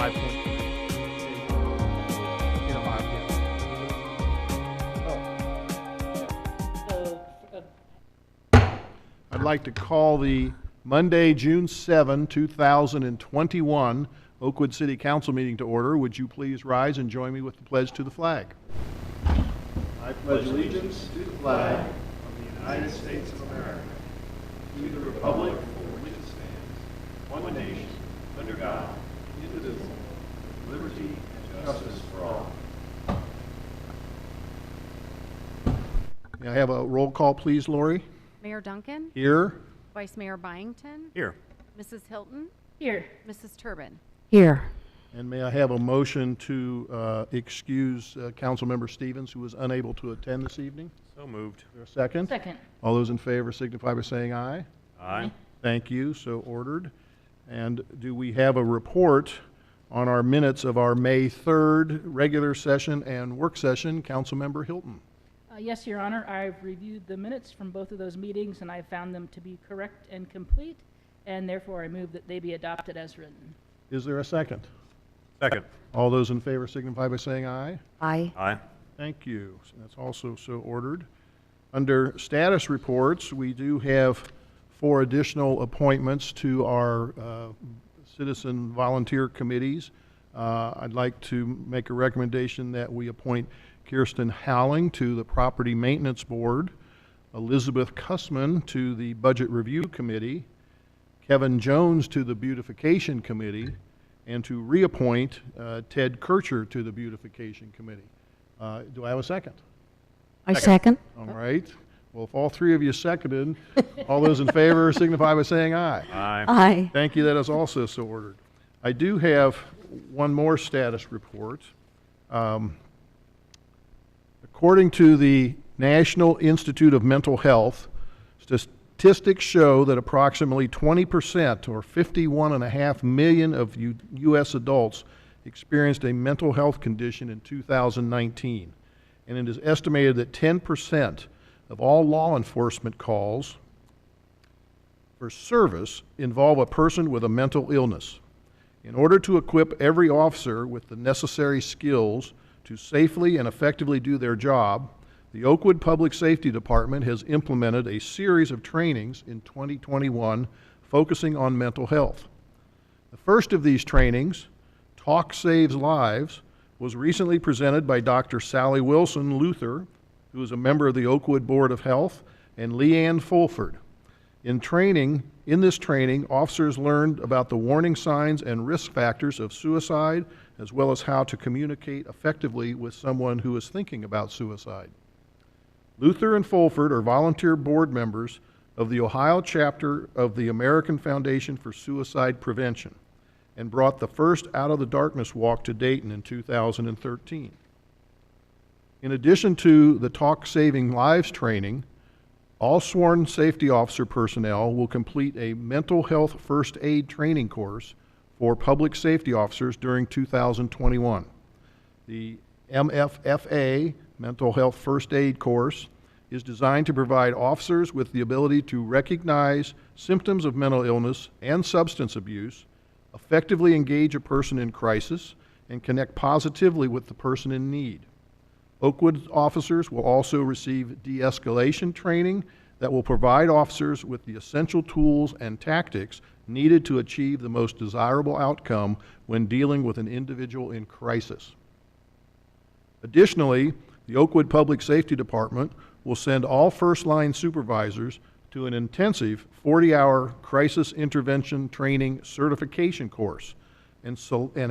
5.3. I'd like to call the Monday, June 7, 2021 Oakwood City Council meeting to order. Would you please rise and join me with the pledge to the flag? I pledge allegiance to the flag of the United States of America, to the republic for which it stands, one nation, under God, indivisible, with liberty and justice for all. May I have a roll call, please, Lori? Mayor Duncan? Here. Vice Mayor Byington? Here. Mrs. Hilton? Here. Mrs. Turbin? Here. And may I have a motion to excuse Councilmember Stevens, who was unable to attend this evening? So moved. Is there a second? Second. All those in favor signify by saying aye. Aye. Thank you. So ordered. And do we have a report on our minutes of our May 3rd regular session and work session? Councilmember Hilton. Yes, Your Honor. I've reviewed the minutes from both of those meetings, and I found them to be correct and complete, and therefore I move that they be adopted as written. Is there a second? Second. All those in favor signify by saying aye. Aye. Aye. Thank you. So that's also so ordered. Under status reports, we do have 4 additional appointments to our citizen volunteer committees. I'd like to make a recommendation that we appoint Kirsten Howling to the Property Maintenance Board, Elizabeth Cussman to the Budget Review Committee, Kevin Jones to the Beautification Committee, and to reappoint Ted Kircher to the Beautification Committee. Do I have a second? I second. All right. Well, if all 3 of you seconded, all those in favor signify by saying aye. Aye. Aye. Thank you. That is also so ordered. I do have one more status report. According to the National Institute of Mental Health, statistics show that approximately 20%, or 51.5 million of U.S. adults, experienced a mental health condition in 2019. And it is estimated that 10% of all law enforcement calls for service involve a person with a mental illness. In order to equip every officer with the necessary skills to safely and effectively do their job, the Oakwood Public Safety Department has implemented a series of trainings in 2021 focusing on mental health. The first of these trainings, Talk Saves Lives, was recently presented by Dr. Sally Wilson Luther, who is a member of the Oakwood Board of Health, and Leanne Fulford. In this training, officers learned about the warning signs and risk factors of suicide, as well as how to communicate effectively with someone who is thinking about suicide. Luther and Fulford are volunteer board members of the Ohio chapter of the American Foundation for Suicide Prevention and brought the first Out of the Darkness walk to Dayton in 2013. In addition to the Talk Saving Lives training, all sworn safety officer personnel will complete a mental health first aid training course for public safety officers during 2021. The MFFA, Mental Health First Aid course, is designed to provide officers with the ability to recognize symptoms of mental illness and substance abuse, effectively engage a person in crisis, and connect positively with the person in need. Oakwood officers will also receive de-escalation training that will provide officers with the essential tools and tactics needed to achieve the most desirable outcome when dealing with an individual in crisis. Additionally, the Oakwood Public Safety Department will send all first-line supervisors to an intensive 40-hour crisis intervention training certification course, and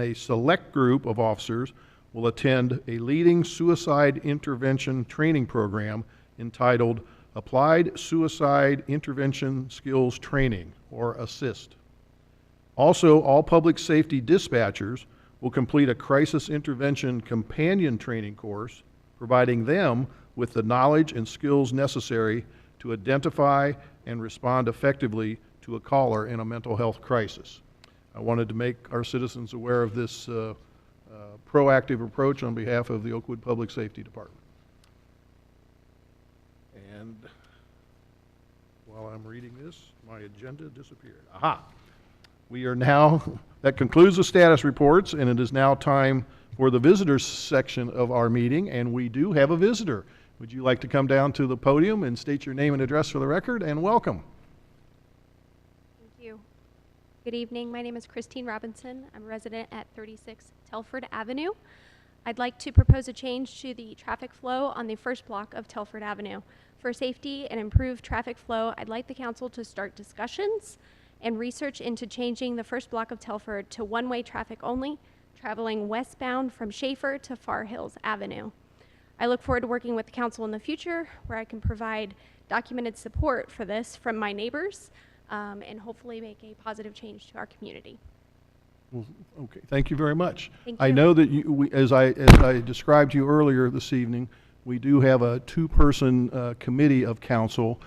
a select group of officers will attend a leading suicide intervention training program entitled Applied Suicide Intervention Skills Training, or ASSIST. Also, all public safety dispatchers will complete a crisis intervention companion training course, providing them with the knowledge and skills necessary to identify and respond effectively to a caller in a mental health crisis. I wanted to make our citizens aware of this proactive approach on behalf of the Oakwood Public Safety Department. And while I'm reading this, my agenda disappeared. Aha! We are now, that concludes the status reports, and it is now time for the visitors section of our meeting, and we do have a visitor. Would you like to come down to the podium and state your name and address for the record, and welcome. Thank you. Good evening. My name is Christine Robinson. I'm a resident at 36 Telford Avenue. I'd like to propose a change to the traffic flow on the first block of Telford Avenue. For safety and improved traffic flow, I'd like the council to start discussions and research into changing the first block of Telford to one-way traffic only, traveling westbound from Schaefer to Far Hills Avenue. I look forward to working with the council in the future where I can provide documented support for this from my neighbors and hopefully make a positive change to our community. Well, okay, thank you very much. Thank I you. know that as I described to you earlier this evening, we do have a two-person committee of council,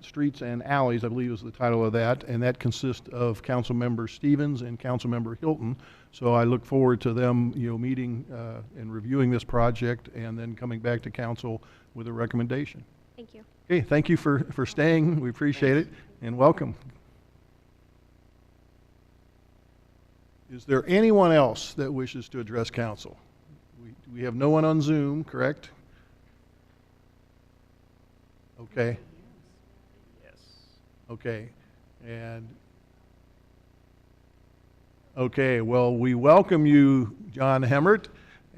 Streets and Alleys, I believe is the title of that, and that consists of Council Member Stevens and Council Member Hilton. So I look forward to them, meeting and reviewing this project and then coming back to council with a recommendation. Thank you. Okay, thank you for staying. We appreciate it, and welcome. Is there anyone else that wishes to address council? We have no one on Zoom, correct? Okay. Yes. Okay. And okay, well, we welcome you, John Hemmert,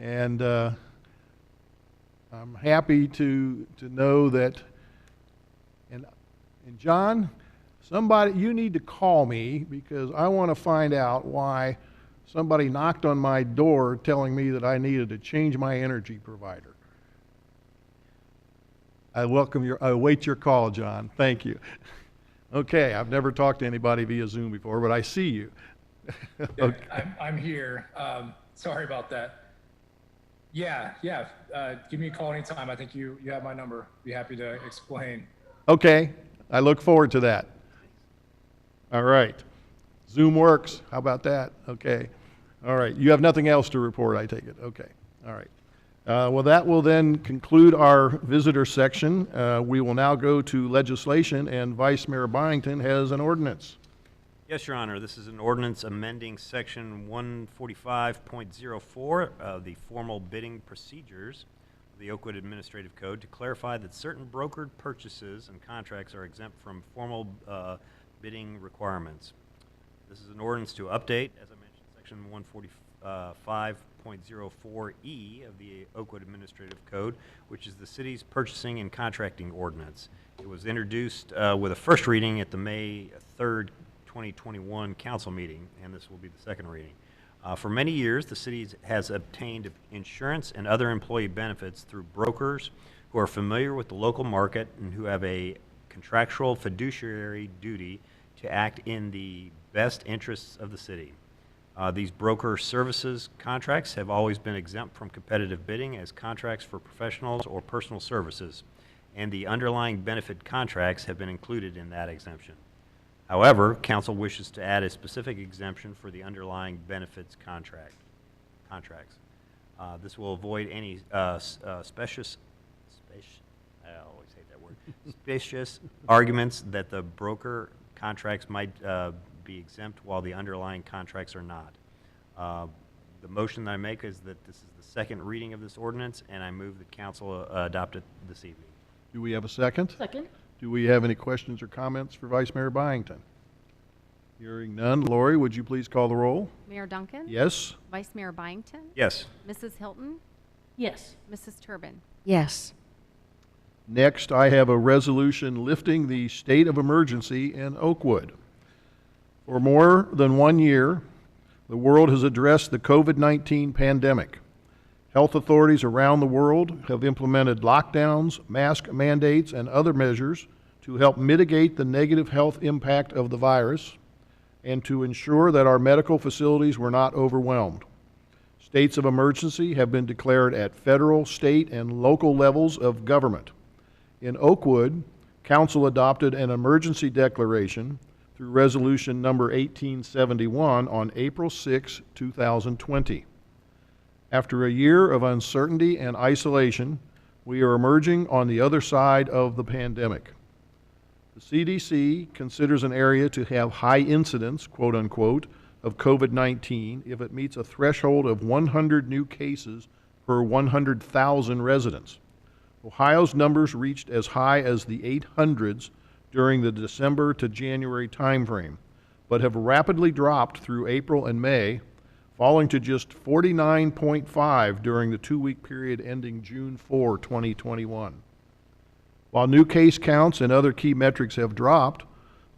and I'm happy to know that. And John, somebody, you need to call me because I want to find out why somebody knocked on my door telling me that I needed to change my energy provider. I await your call, John. Thank you. Okay, I've never talked to anybody via Zoom before, but I see you. Okay. Yeah, I'm here. Sorry about that. Yeah. Give me a call anytime. I think you have my number. Be happy to explain. Okay, I look forward to that. All right. Zoom works. How about that? Okay. All right. You have nothing else to report, I take it. Okay. All right. Well, that will then conclude our visitor section. We will now go to legislation, and Vice Mayor Byington has an ordinance. Yes, Your Honor. This is an ordinance amending Section 145.04 of the formal bidding procedures of the Oakwood Administrative Code to clarify that certain brokered purchases and contracts are exempt from formal bidding requirements. This is an ordinance to update, as I mentioned, Section 145.04E of the Oakwood Administrative Code, which is the city's purchasing and contracting ordinance. It was introduced with a first reading at the May 3rd, 2021 council meeting, and this will be the second reading. For many years, the city has obtained insurance and other employee benefits through brokers who are familiar with the local market and who have a contractual fiduciary duty to act in the best interests of the city. These broker services contracts have always been exempt from competitive bidding as contracts for professionals or personal services, and the underlying benefit contracts have been included in that exemption. However, council wishes to add a specific exemption for the underlying benefits contracts. This will avoid any specious arguments that the broker contracts might be exempt while the underlying contracts are not. The motion that I make is that this is the second reading of this ordinance, and I move that council adopt it this evening. Do we have a second? Second. Do we have any questions or comments for Vice Mayor Byington? Hearing none. Lori, would you please call the roll? Mayor Duncan? Yes? Vice Mayor Byington? Yes. Mrs. Hilton? Yes. Mrs. Turbin? Yes. Next, I have a resolution lifting the state of emergency in Oakwood. For more than 1 year, the world has addressed the COVID-19 pandemic. Health authorities around the world have implemented lockdowns, mask mandates, and other measures to help mitigate the negative health impact of the virus and to ensure that our medical facilities were not overwhelmed. States of emergency have been declared at federal, state, and local levels of government. In Oakwood, Council adopted an emergency declaration through Resolution Number 1871 on April 6, 2020. After a year of uncertainty and isolation, we are emerging on the other side of the pandemic. The CDC considers an area to have high incidence, quote unquote, of COVID-19 if it meets a threshold of 100 new cases per 100,000 residents. Ohio's numbers reached as high as the 800s during the December to January timeframe, but have rapidly dropped through April and May, falling to just 49.5 during the 2-week period ending June 4, 2021. While new case counts and other key metrics have dropped,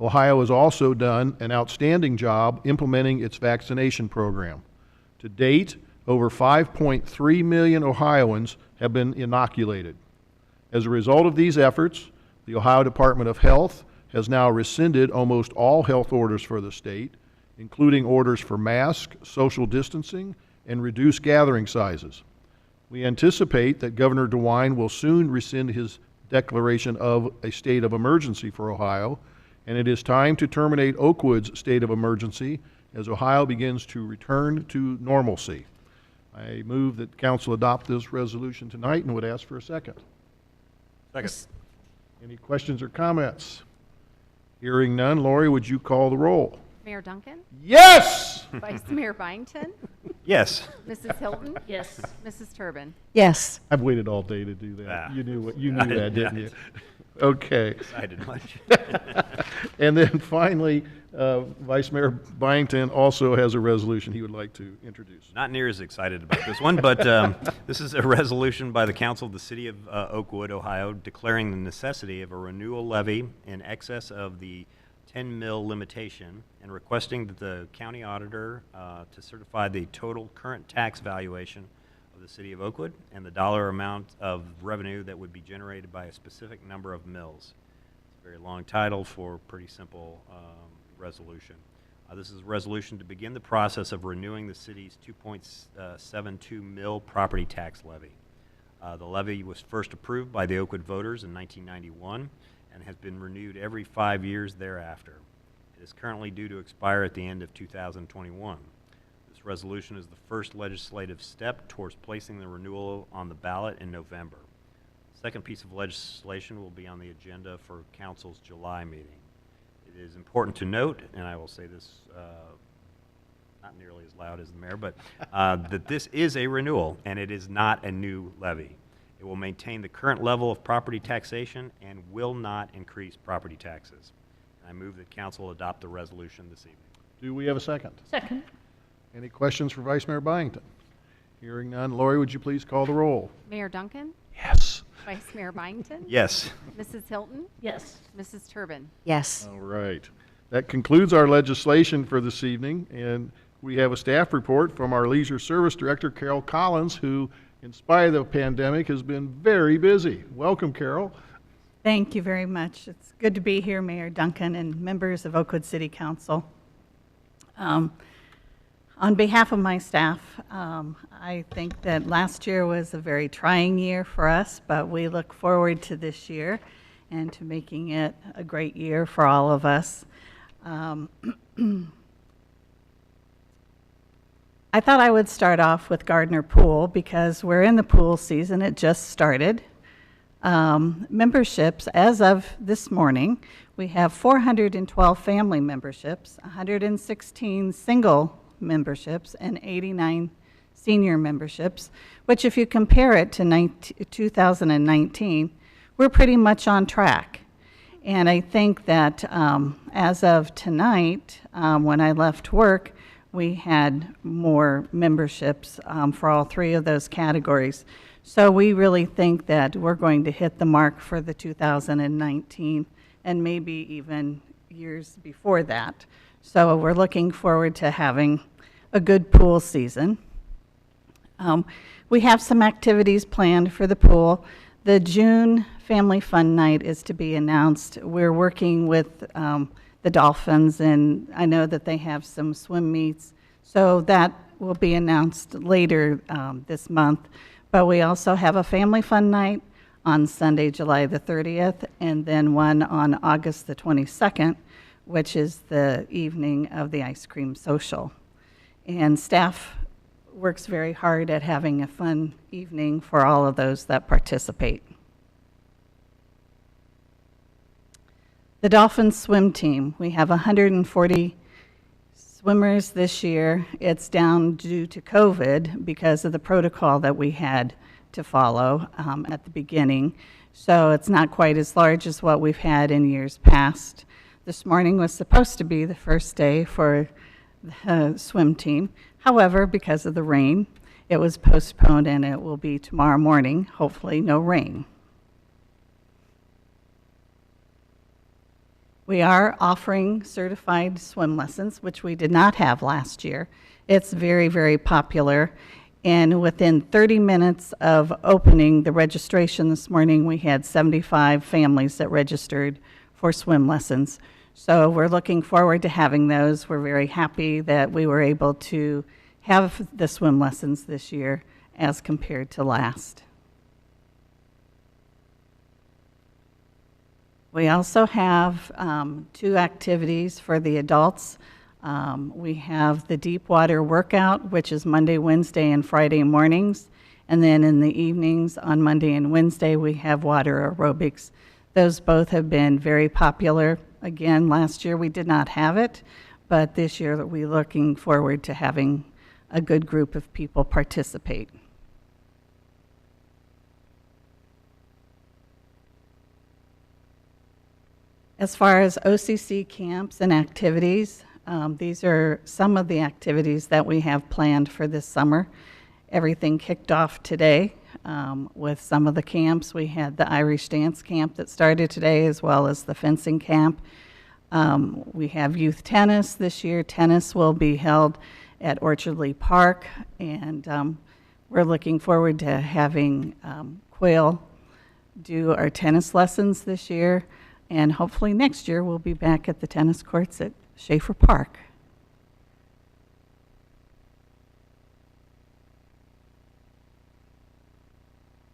Ohio has also done an outstanding job implementing its vaccination program. To date, over 5.3 million Ohioans have been inoculated. As a result of these efforts, the Ohio Department of Health has now rescinded almost all health orders for the state, including orders for mask, social distancing, and reduced gathering sizes. We anticipate that Governor DeWine will soon rescind his declaration of a state of emergency for Ohio, and it is time to terminate Oakwood's state of emergency as Ohio begins to return to normalcy. I move that council adopt this resolution tonight and would ask for a second. Second. Any questions or comments? Hearing none, Lori, would you call the roll? Mayor Duncan? Yes! Vice Mayor Byington? Yes. Mrs. Hilton? Yes. Mrs. Turbin? Yes. I've waited all day to do that. Ah. You knew that, didn't you? Yes. Okay. Excited much. And then finally, Vice Mayor Byington also has a resolution he would like to introduce. Not near as excited about this one, but this is a resolution by the Council of the City of Oakwood, Ohio, declaring the necessity of a renewal levy in excess of the 10 mil limitation and requesting that the county auditor to certify the total current tax valuation of the City of Oakwood and the dollar amount of revenue that would be generated by a specific number of mills. It's a very long title for a pretty simple resolution. This is a resolution to begin the process of renewing the city's 2.72 mil property tax levy. The levy was first approved by the Oakwood voters in 1991 and has been renewed every 5 years thereafter. It is currently due to expire at the end of 2021. This resolution is the first legislative step towards placing the renewal on the ballot in November. The second piece of legislation will be on the agenda for Council's July meeting. It is important to note, and I will say this not nearly as loud as the mayor, but that this is a renewal and it is not a new levy. It will maintain the current level of property taxation and will not increase property taxes. I move that council adopt the resolution this evening. Do we have a second? Second. Any questions for Vice Mayor Byington? Hearing none, Lori, would you please call the roll? Mayor Duncan? Yes. Vice Mayor Byington? Yes. Mrs. Hilton? Yes. Mrs. Turbin? Yes. All right. That concludes our legislation for this evening, and we have a staff report from our Leisure Service Director, Carol Collins, who, in spite of the pandemic, has been very busy. Welcome, Carol. Thank you very much. It's good to be here, Mayor Duncan and members of Oakwood City Council. On behalf of my staff, I think that last year was a very trying year for us, but we look forward to this year and to making it a great year for all of us. I thought I would start off with Gardner Pool because we're in the pool season. It just started. Memberships, as of this morning, we have 412 family memberships, 116 single memberships, and 89 senior memberships, which if you compare it to 2019, we're pretty much on track. And I think that as of tonight, when I left work, we had more memberships for all three of those categories. So we really think that we're going to hit the mark for the 2019 and maybe even years before that. So we're looking forward to having a good pool season. We have some activities planned for the pool. The June Family Fun Night is to be announced. We're working with the Dolphins, and I know that they have some swim meets, so that will be announced later this month. But we also have a Family Fun Night on Sunday, July the 30th, and then one on August the 22nd, which is the evening of the ice cream social. And staff works very hard at having a fun evening for all of those that participate. The Dolphin swim team, we have 140 swimmers this year. It's down due to COVID because of the protocol that we had to follow at the beginning. So it's not quite as large as what we've had in years past. This morning was supposed to be the first day for the swim team. However, because of the rain, it was postponed and it will be tomorrow morning, hopefully no rain. We are offering certified swim lessons, which we did not have last year. It's very, very popular. And within 30 minutes of opening the registration this morning, we had 75 families that registered for swim lessons. So we're looking forward to having those. We're very happy that we were able to have the swim lessons this year as compared to last. We also have 2 activities for the adults. We have the deep water workout, which is Monday, Wednesday, and Friday mornings. And then in the evenings on Monday and Wednesday, we have water aerobics. Those both have been very popular. Again, last year we did not have it, but this year we're looking forward to having a good group of people participate. As far as OCC camps and activities, these are some of the activities that we have planned for this summer. Everything kicked off today with some of the camps. We had the Irish dance camp that started today, as well as the fencing camp. We have youth tennis this year. Tennis will be held at Orchardley Park, and we're looking forward to having Quail do our tennis lessons this year. And hopefully next year we'll be back at the tennis courts at Schaefer Park.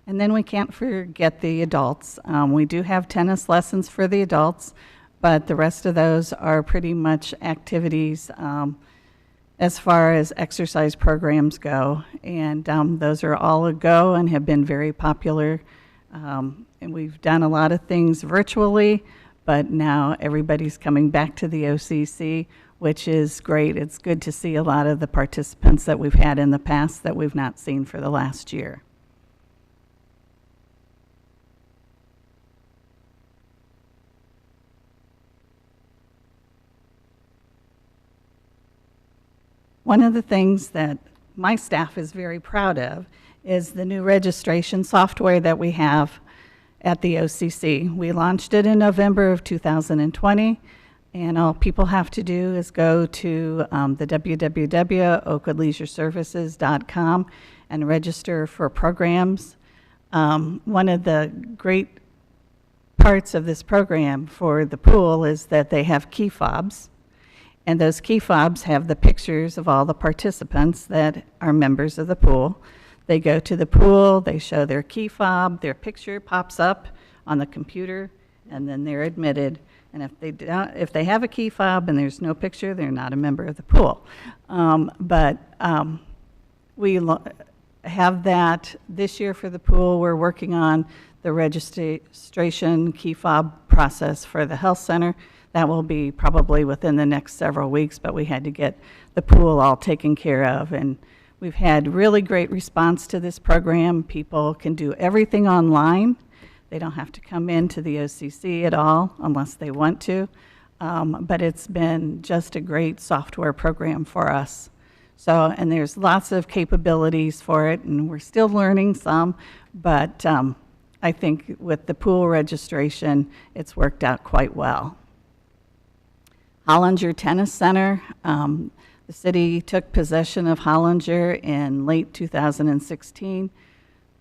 And then we can't forget the adults. We do have tennis lessons for the adults, but the rest of those are pretty much activities as far as exercise programs go. And those are all a go and have been very popular. And we've done a lot of things virtually, but now everybody's coming back to the OCC, which is great. It's good to see a lot of the participants that we've had in the past that we've not seen for the last year. One of the things that my staff is very proud of is the new registration software that we have at the OCC. We launched it in November of 2020, and all people have to do is go to the www.oakwoodleisureservices.com and register for programs. One of the great parts of this program for the pool is that they have key fobs, and those key fobs have the pictures of all the participants that are members of the pool. They go to the pool, they show their key fob, their picture pops up on the computer, and then they're admitted. And if they have a key fob and there's no picture, they're not a member of the pool. We have that this year for the pool. We're working on the registration key fob process for the health center. That will be probably within the next several weeks, but we had to get the pool all taken care of. And we've had really great response to this program. People can do everything online. They don't have to come into the OCC at all unless they want to. But it's been just a great software program for us. So, and there's lots of capabilities for it, and we're still learning some, but I think with the pool registration, it's worked out quite well. Hollinger Tennis Center. The city took possession of Hollinger in late 2016.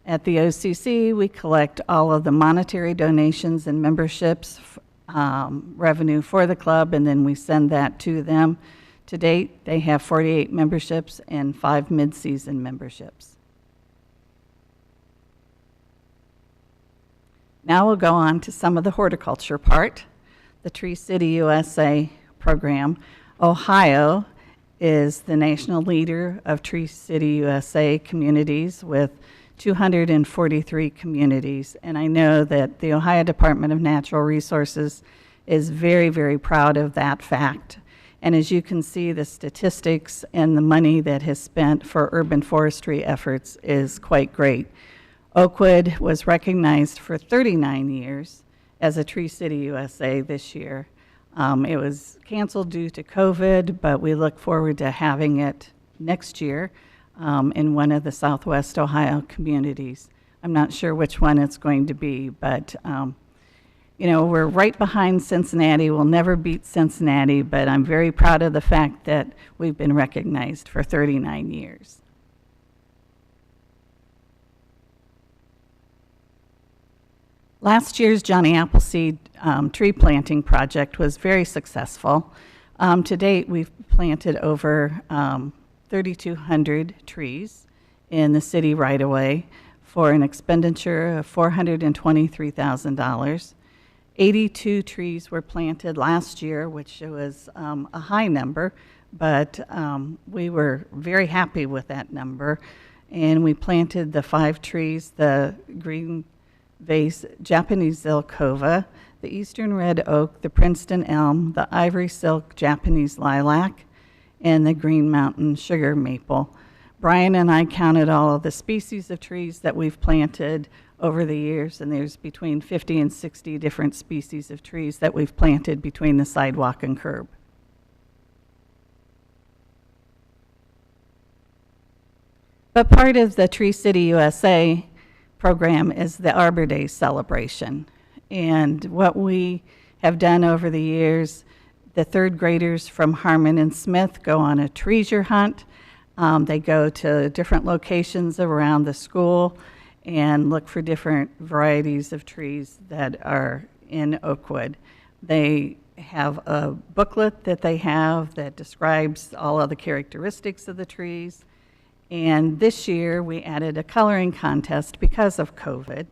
At the OCC, we collect all of the monetary donations and memberships revenue for the club, and then we send that to them. To date, they have 48 memberships and 5 mid-season memberships. Now we'll go on to some of the horticulture part. The Tree City USA program. Ohio is the national leader of Tree City USA communities with 243 communities. And I know that the Ohio Department of Natural Resources is very, very proud of that fact. And as you can see, the statistics and the money that is spent for urban forestry efforts is quite great. Oakwood was recognized for 39 years as a Tree City USA this year. It was canceled due to COVID, but we look forward to having it next year in one of the Southwest Ohio communities. I'm not sure which one it's going to be, but you know, we're right behind Cincinnati. We'll never beat Cincinnati, but I'm very proud of the fact that we've been recognized for 39 years. Last year's Johnny Appleseed tree planting project was very successful. To date, we've planted over 3,200 trees in the city right away for an expenditure of $423,000. 82 trees were planted last year, which was a high number, but we were very happy with that number. And we planted the 5 trees, the green vase Japanese Zelkova, the eastern red oak, the Princeton elm, the ivory silk Japanese lilac, and the Green Mountain sugar maple. Brian and I counted all of the species of trees that we've planted over the years, and there's between 50 and 60 different species of trees that we've planted between the sidewalk and curb. But part of the Tree City USA program is the Arbor Day Celebration. And what we have done over the years, the third graders from Harmon and Smith go on a treasure hunt. They go to different locations around the school and look for different varieties of trees that are in Oakwood. They have a booklet that they have that describes all of the characteristics of the trees. And this year we added a coloring contest because of COVID,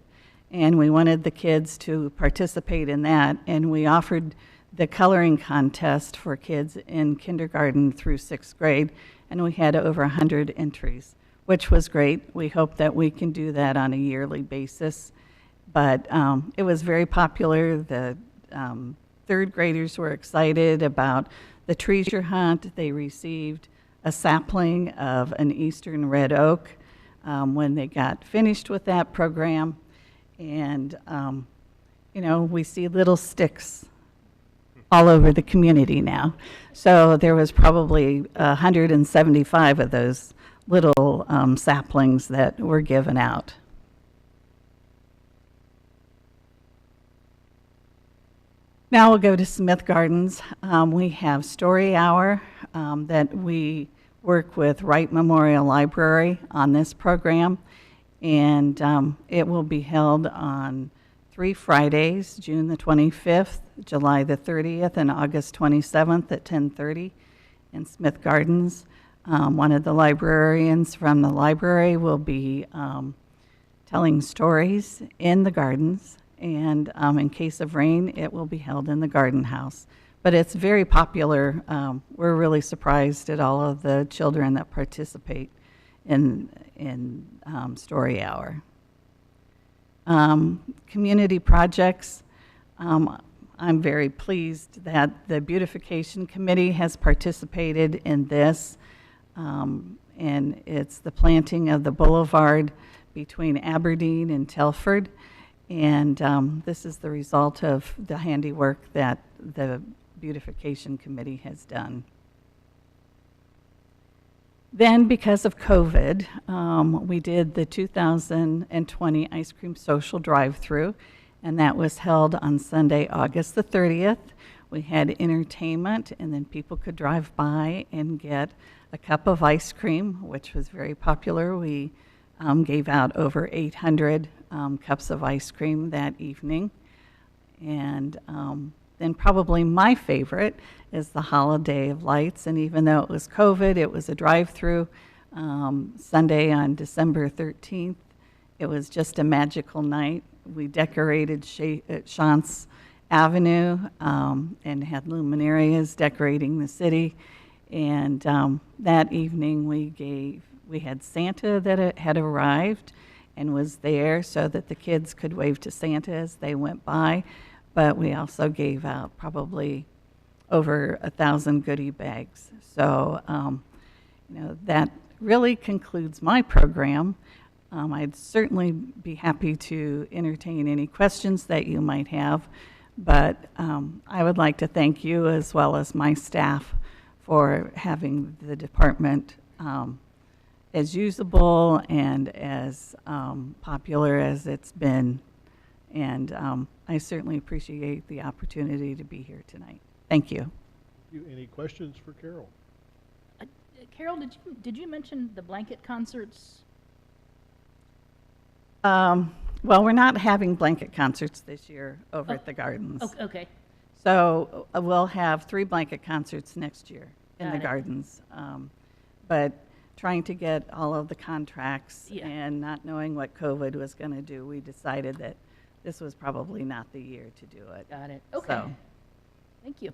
and we wanted the kids to participate in that, and we offered the coloring contest for kids in kindergarten through 6th grade, and we had over 100 entries, which was great. We hope that we can do that on a yearly basis, but it was very popular. The third graders were excited about the treasure hunt. They received a sapling of an eastern red oak when they got finished with that program. And, you know, we see little sticks all over the community now. So there was probably 175 of those little saplings that were given out. Now we'll go to Smith Gardens. We have Story Hour that we work with Wright Memorial Library on this program, and it will be held on 3 Fridays, June the 25th, July the 30th, and August 27th at 10:30 in Smith Gardens. One of the librarians from the library will be telling stories in the gardens, and in case of rain, it will be held in the garden house. But it's very popular. We're really surprised at all of the children that participate in Story Hour. Community projects. I'm very pleased that the Beautification Committee has participated in this, and it's the planting of the boulevard between Aberdeen and Telford, and this is the result of the handiwork that the Beautification Committee has done. Then, because of COVID, we did the 2020 Ice Cream Social Drive-Through, and that was held on Sunday, August the 30th. We had entertainment, and then people could drive by and get a cup of ice cream, which was very popular. We gave out over 800 cups of ice cream that evening. And then probably my favorite is the Holiday of Lights, and even though it was COVID, it was a drive-through Sunday on December 13th. It was just a magical night. We decorated Chance Avenue and had luminarias decorating the city. And that evening we had Santa that had arrived and was there so that the kids could wave to Santa as they went by. but we also gave out probably over 1,000 goodie bags. So, that really concludes my program. I'd certainly be happy to entertain any questions that you might have, but I would like to thank you as well as my staff for having the department as usable and as popular as it's been. And I certainly appreciate the opportunity to be here tonight. Thank you. Any questions for Carol? Carol, did you mention the blanket concerts? Well, we're not having blanket concerts this year over at the Gardens. Okay. So we'll have 3 blanket concerts next year in Got the it. Gardens. But trying to get all of the contracts Yeah. and not knowing what COVID was going to do, we decided that this was probably not the year to do it. Got it. Okay. So, Thank you.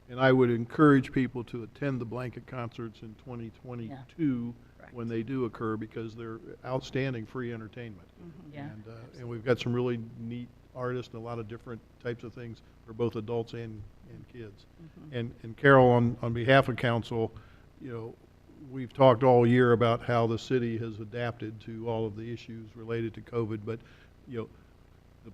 And I would encourage people to attend the blanket concerts in 2022 Correct. when they do occur, because they're outstanding free entertainment. Yeah. And we've got some really neat artists and a lot of different types of things for both adults and kids. And Carol, on behalf of council, we've talked all year about how the city has adapted to all of the issues related to COVID, but,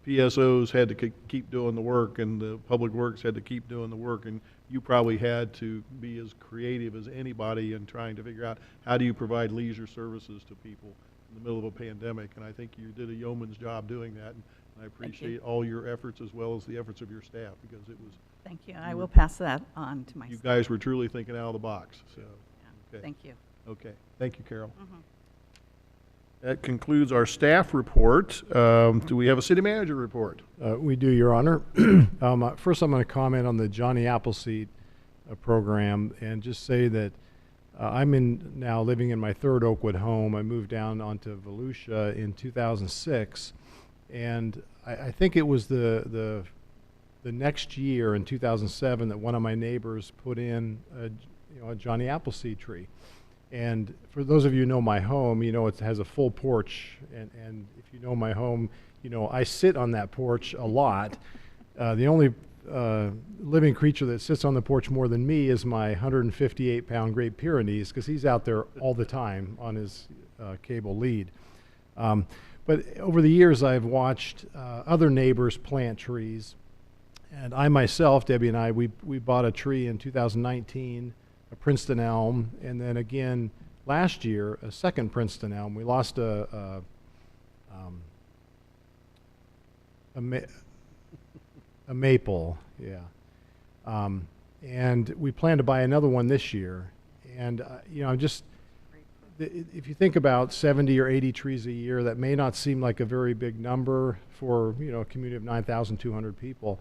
the PSOs had to keep doing the work, and the Public Works had to keep doing the work, and you probably had to be as creative as anybody in trying to figure out how do you provide leisure services to people in the middle of a pandemic, and I think you did a yeoman's job doing that, and I appreciate all your efforts as well as the efforts of your staff, because it was, thank you. I will pass that on to my you staff. guys were truly thinking out of the box, so. Yeah. Okay. Thank you. Okay, thank you, Carol. That concludes our staff report. Do we have a city manager report? We do, Your Honor. First, I'm going to comment on the Johnny Appleseed program and just say that I'm now living in my 3rd Oakwood home. I moved down onto Volusia in 2006, and I think it was the next year in 2007 that one of my neighbors put in a Johnny Appleseed tree. And for those of you who know my home, it has a full porch, and if you know my home, I sit on that porch a lot. The only living creature that sits on the porch more than me is my 158-pound Great Pyrenees, because he's out there all the time on his cable lead. But over the years, I've watched other neighbors plant trees, and I myself, Debbie and I, we bought a tree in 2019, a Princeton elm, and then again last year a second Princeton elm. We lost a maple, yeah, and we plan to buy another one this year. And if you think about 70 or 80 trees a year, that may not seem like a very big number for a community of 9,200 people.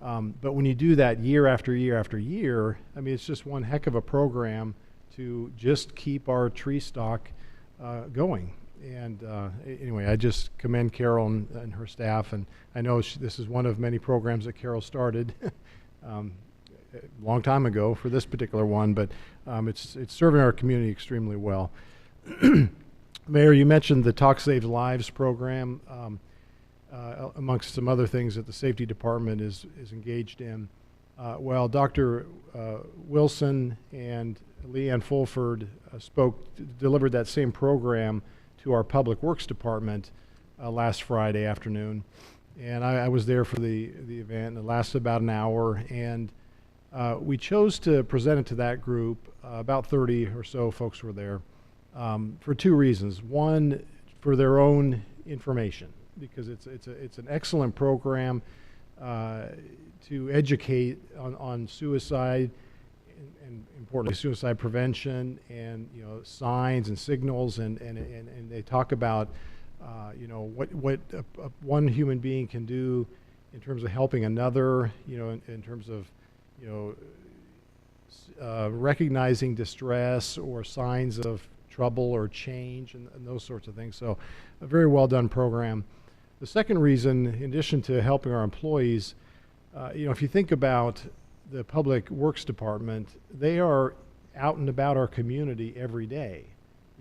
But when you do that year after year after year, I mean, it's just one heck of a program to just keep our tree stock going. And anyway, I just commend Carol and her staff, and I know this is one of many programs that Carol started a long time ago for this particular one, but it's serving our community extremely well. Mayor, you mentioned the Talk Saves Lives program. Amongst some other things that the safety department is engaged in. Well, Dr. Wilson and Leanne Fulford delivered that same program to our Public Works Department last Friday afternoon. And I was there for the event, and it lasted about an hour. And we chose to present it to that group. About 30 or so folks were there for 2 reasons. One, for their own information, because it's an excellent program to educate on suicide and importantly suicide prevention and signs and signals, and they talk about what one human being can do in terms of helping another, in terms of recognizing distress or signs of trouble or change and those sorts of things. So a very well done program. The second reason, in addition to helping our employees, if you think about the Public Works Department, they are out and about our community every day.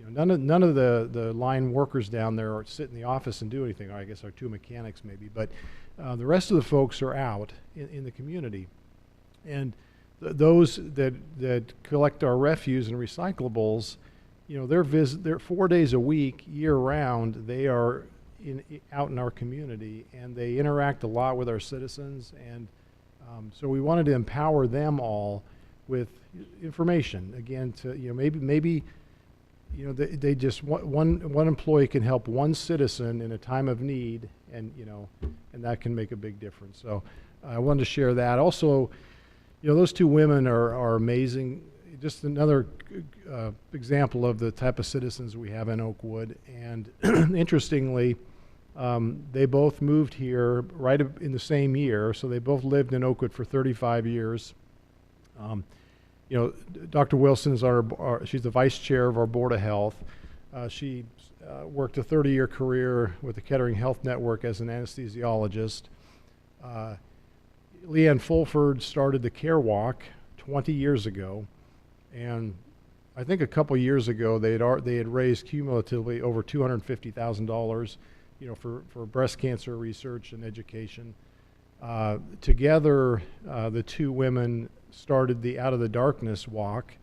none of the line workers down there are sit in the office and do anything. I guess our 2 mechanics maybe, but the rest of the folks are out in the community, and those that collect our refuse and recyclables, they're 4 days a week, year round. They are out in our community, and they interact a lot with our citizens, and so we wanted to empower them all with information. Again, to maybe they just one employee can help one citizen in a time of need, and and that can make a big difference. So I wanted to share that. Also, those 2 women are amazing. Just another example of the type of citizens we have in Oakwood. And interestingly, they both moved here right in the same year, so they both lived in Oakwood for 35 years. Dr. Wilson's she's the vice chair of our Board of Health. She worked a 30-year career with the Kettering Health Network as an anesthesiologist. Leanne Fulford started the Care Walk 20 years ago, and I think a couple years ago they had raised cumulatively over $250,000, for breast cancer research and education. Together, the 2 women started the Out of the Darkness Walk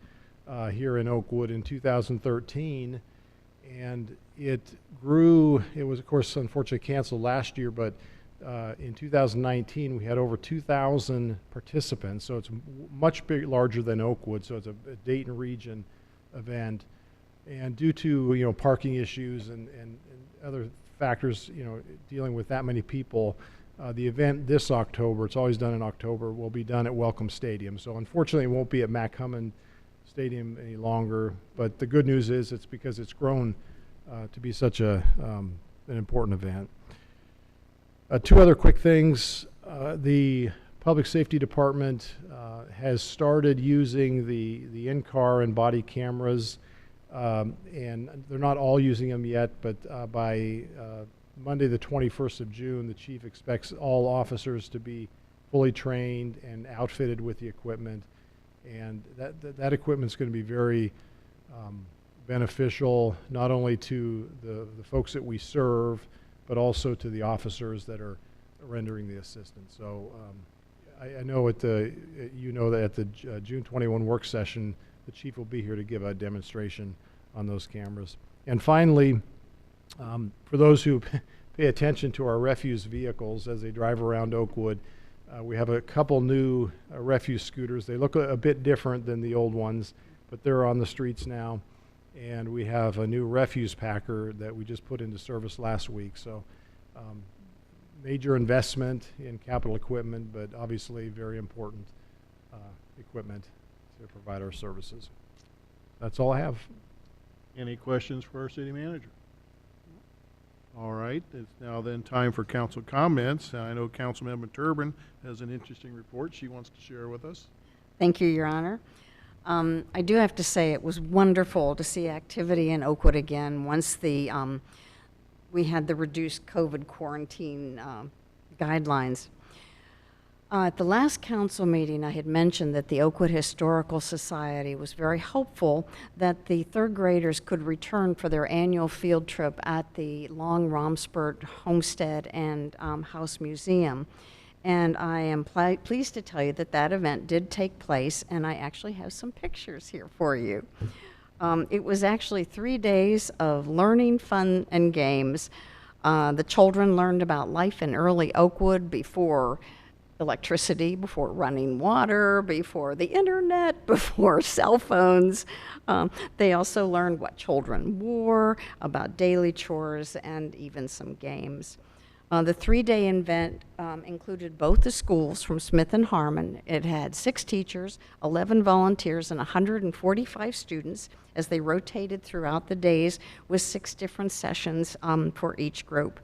here in Oakwood in 2013, and it grew. It was, of course, unfortunately canceled last year, but in 2019 we had over 2,000 participants, so it's much larger than Oakwood, so it's a Dayton region event. And due to parking issues and other factors dealing with that many people, the event this October, it's always done in October, will be done at Welcome Stadium. So unfortunately it won't be at Mac Hummin Stadium any longer, but the good news is it's because it's grown to be such an important event. 2 other quick things. The Public Safety Department has started using the in-car and body cameras, and they're not all using them yet, but by Monday the 21st of June, the chief expects all officers to be fully trained and outfitted with the equipment, and that equipment's going to be very beneficial, not only to the folks that we serve, but also to the officers that are rendering the assistance. So I know that at the June 21 work session, the chief will be here to give a demonstration on those cameras. And finally, for those who pay attention to our refuse vehicles as they drive around Oakwood, we have a couple new refuse scooters. They look a bit different than the old ones, but they're on the streets now. And we have a new refuse packer that we just put into service last week. So major investment in capital equipment, but obviously very important equipment to provide our services. That's all I have. Any questions for our city manager? All right, it's now then time for council comments. I know Councilmember Turbin has an interesting report she wants to share with us. Thank you, Your Honor. I do have to say it was wonderful to see activity in Oakwood again once we had the reduced COVID quarantine guidelines. At the last council meeting, I had mentioned that the Oakwood Historical Society was very hopeful that the 3rd graders could return for their annual field trip at the Long Romspert Homestead and House Museum. And I am pleased to tell you that that event did take place, and I actually have some pictures here for you. It was actually 3 days of learning, fun, and games. The children learned about life in early Oakwood before electricity, before running water, before the internet, before cell phones. They also learned what children wore, about daily chores, and even some games. The 3-day event included both the schools from Smith and Harmon. It had 6 teachers, 11 volunteers, and 145 students as they rotated throughout the days with 6 different sessions for each group.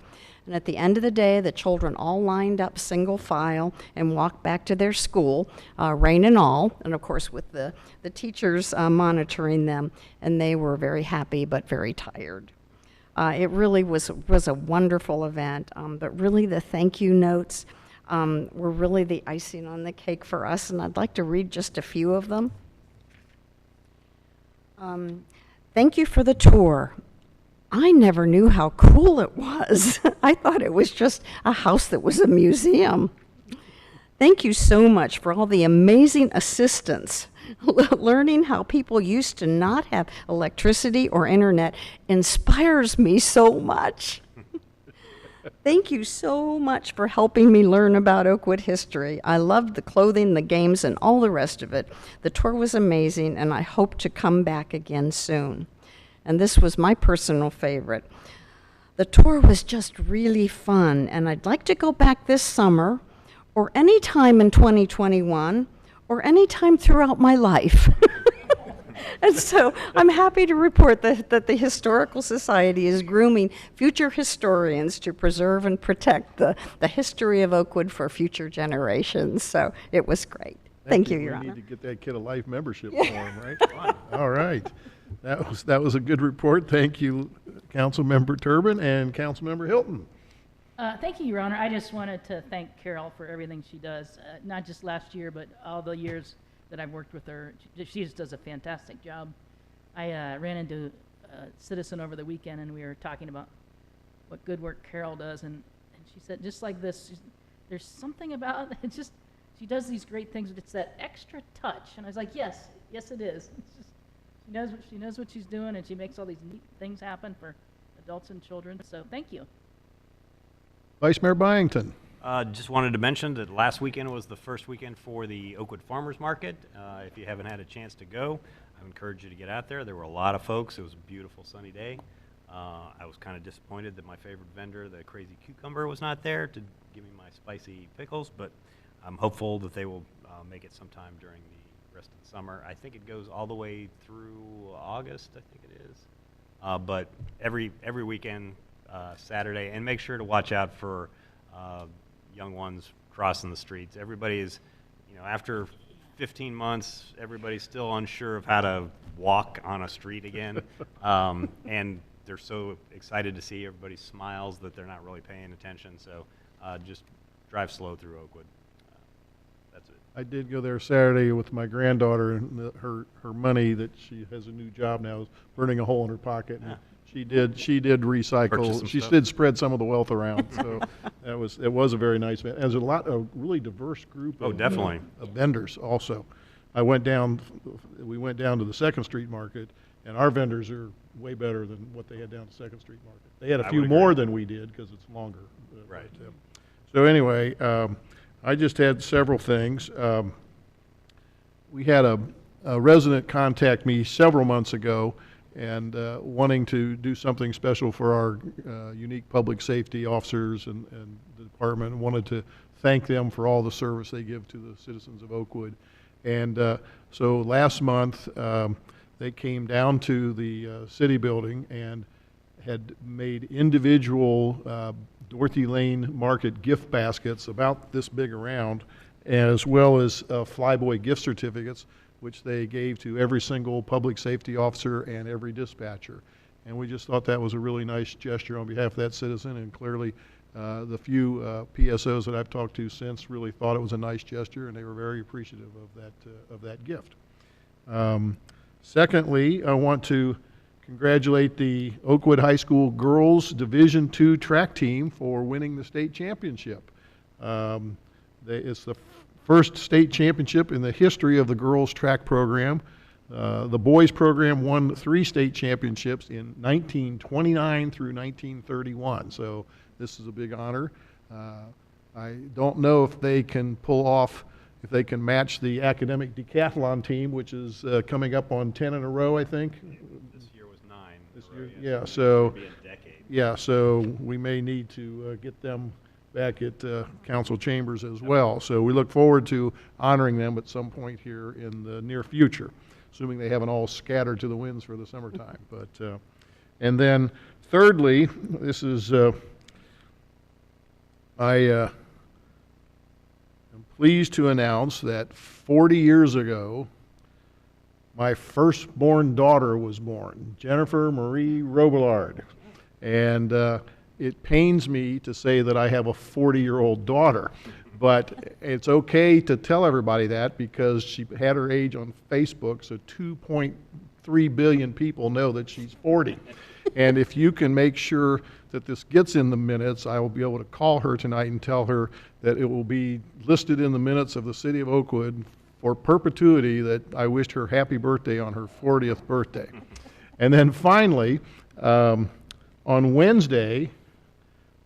And at the end of the day, the children all lined up single file and walked back to their school, rain and all, and of course with the teachers monitoring them, and they were very happy but very tired. It really was a wonderful event, but really the thank you notes were really the icing on the cake for us, and I'd like to read just a few of them. Thank you for the tour. I never knew how cool it was. I thought it was just a house that was a museum. Thank you so much for all the amazing assistance. Learning how people used to not have electricity or internet inspires me so much. Thank you so much for helping me learn about Oakwood history. I loved the clothing, the games, and all the rest of it. The tour was amazing, and I hope to come back again soon. And this was my personal favorite. The tour was just really fun, and I'd like to go back this summer, or any time in 2021, or any time throughout my life. And so I'm happy to report that the Historical Society is grooming future historians to preserve and protect the history of Oakwood for future generations. So it was great. Thank you, Your We Honor. need to get that kid a life membership form, right? All right. That was a good report. Thank you, Councilmember Turbin and Councilmember Hilton. Thank you, Your Honor. I just wanted to thank Carol for everything she does, not just last year, but all the years that I've worked with her. She just does a fantastic job. I ran into a citizen over the weekend, and we were talking about what good work Carol does, and she said, just like this, there's something about it, just, she does these great things, but it's that extra touch. And I was like, yes, it is. It's just, she knows what she's doing, and she makes all these neat things happen for adults and children. So thank you. Vice Mayor Byington. Just wanted to mention that last weekend was the first weekend for the Oakwood Farmers Market. If you haven't had a chance to go, I encourage you to get out there. There were a lot of folks. It was a beautiful sunny day. I was kind of disappointed that my favorite vendor, the Crazy Cucumber, was not there to give me my spicy pickles, but I'm hopeful that they will make it sometime during the rest of the summer. I think it goes all the way through August, I think it is. But every weekend, Saturday, and make sure to watch out for young ones crossing the streets. Everybody is, after 15 months, everybody's still unsure of how to walk on a street again. And they're so excited to see everybody smiles that they're not really paying attention. So just drive slow through Oakwood. That's it. I did go there Saturday with my granddaughter, and her money that she has a new job now is burning a hole in her pocket. And she did Purchase recycle. some She stuff. did spread some of the wealth around. So it was a very nice event. There's a really diverse group of, definitely. Of vendors also. We went down to the 2nd Street Market, and our vendors are way better than what they had down at 2nd Street Market. They had a I few would more agree. than we did because it's longer. Right. So anyway, I just had several things. We had a resident contact me several months ago and wanting to do something special for our unique public safety officers and the department, and wanted to thank them for all the service they give to the citizens of Oakwood. And so last month, they came down to the city building and had made individual Dorothy Lane Market gift baskets about this big around, as well as Flyboy gift certificates, which they gave to every single public safety officer and every dispatcher. And we just thought that was a really nice gesture on behalf of that citizen, and clearly the few PSOs that I've talked to since really thought it was a nice gesture, and they were very appreciative of that gift. Secondly, I want to congratulate the Oakwood High School Girls Division II track team for winning the state championship. It's the first state championship in the history of the girls track program. The boys program won 3 state championships in 1929 through 1931, so this is a big honor. I don't know if they can if they can match the academic decathlon team, which is coming up on 10 in a row, I think. This year was 9. This year, yeah, so Maybe a decade. yeah, so we may need to get them back at council chambers as well. So we look forward to honoring them at some point here in the near future, assuming they haven't all scattered to the winds for the summertime. But and then thirdly, this is I am pleased to announce that 40 years ago, my firstborn daughter was born, Jennifer Marie Robillard. And it pains me to say that I have a 40-year-old daughter, but it's okay to tell everybody that because she had her age on Facebook, so 3 billion people know that she's 40. And if you can make sure that this gets in the minutes, I will be able to call her tonight and tell her that it will be listed in the minutes of the city of Oakwood for perpetuity that I wished her happy birthday on her 40th birthday. And then finally, on Wednesday,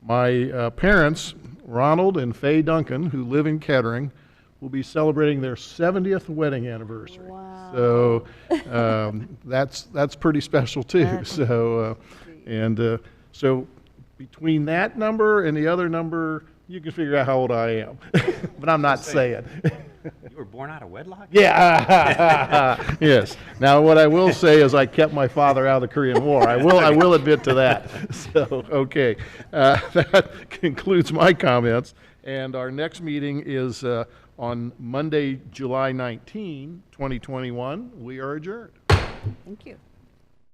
my parents, Ronald and Faye Duncan, who live in Kettering, will be celebrating their 70th wedding anniversary. Wow. So that's pretty special too. So between that number and the other number, you can figure out how old I am. But I'm not saying. You were born out of wedlock? Yeah. Yes. Now, what I will say is I kept my father out of the Korean War. I will admit to that. So, okay. That concludes my comments. And our next meeting is on Monday, July 19, 2021. We are adjourned. Thank you.